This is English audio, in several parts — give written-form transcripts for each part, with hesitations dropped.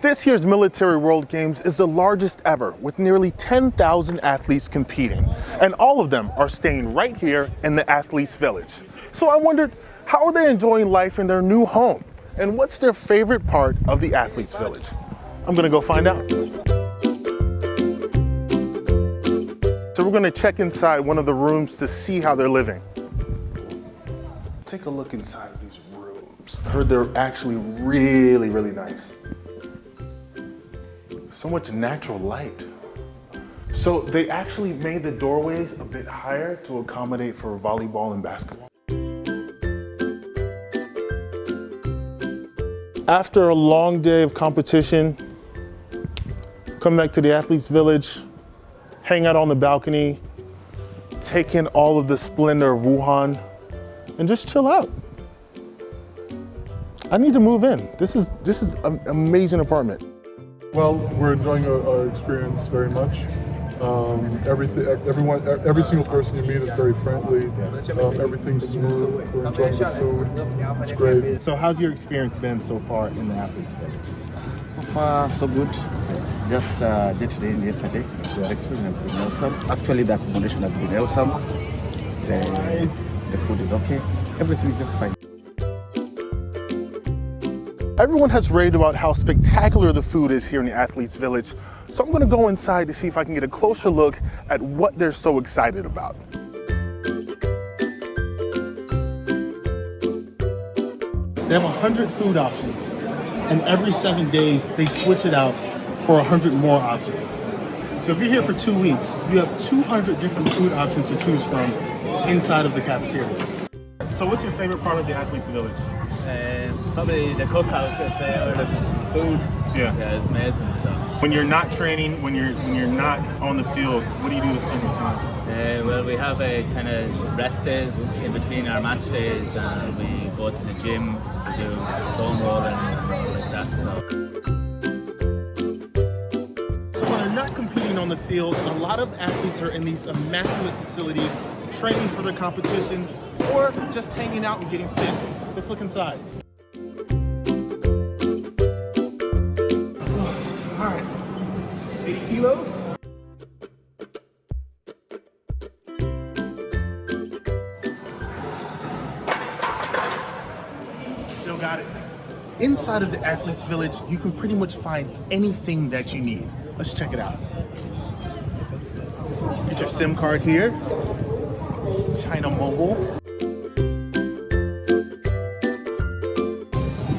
This year's Military World Games is the largest ever, with nearly 10,000 athletes competing, and all of them are staying right here in the Athletes Village. So I wondered, how are they enjoying life in their new home? And what's their favorite part of the Athletes Village? I'm gonna go find out. So we're gonna check inside one of the rooms to see how they're living. Take a look inside of these rooms. I heard they're actually really, really nice. So much natural light. So they actually made the doorways a bit higher to accommodate for volleyball and basketball. After a long day of competition, come back to the Athletes Village, hang out on the balcony, take in all of the splendor of Wuhan, and just chill out. I need to move in. This is an amazing apartment. Well, we're enjoying our experience very much. Every single person you meet is very friendly. Everything's smooth. We're enjoying the food. It's great. So how's your experience been so far in the Athletes Village? So far, so good. Just day today and yesterday. The experience has been awesome. Actually, the accommodation has been awesome. The food is okay. Everything is just fine. Everyone has raved about how spectacular the food is here in the Athletes Village, so I'm gonna go inside to see if I can get a closer look at what they're so excited about. They have 100 food options, and every 7 days they switch it out for 100 more options. So if you're here for 2 weeks, you have 200 different food options to choose from inside of the cafeteria. So what's your favorite part of the Athletes Village? Probably the cookhouse, I'd say, or the food. Yeah, it's amazing. So. When you're not training, when you're not on the field, what do you do to spend your time? Well, we have a kind of rest days in between our match days, and we go to the gym to do foam rolling and like that. So when they're not competing on the field, a lot of athletes are in these immaculate facilities, training for their competitions, or just hanging out and getting fit. Let's look inside. All right, 80 kilos. Still got it. Inside of the Athletes Village, you can pretty much find anything that you need. Let's check it out. Get your SIM card here. China Mobile.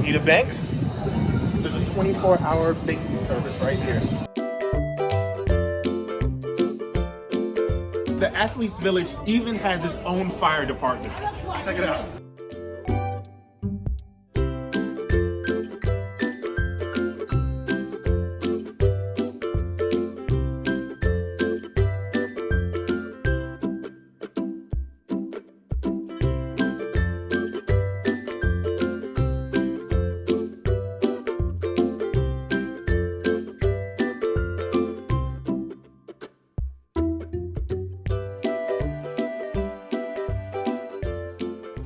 Need a bank? There's a 24-hour banking service right here. The Athletes Village even has its own fire department. Check it out.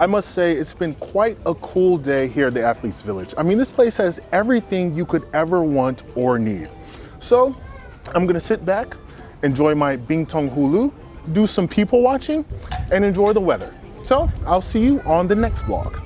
I must say, it's been quite a cool day here at the Athletes Village. I mean, this place has everything you could ever want or need. So I'm gonna sit back, enjoy my Bingtong Hulu, do some people watching, and enjoy the weather. So I'll see you on the next vlog.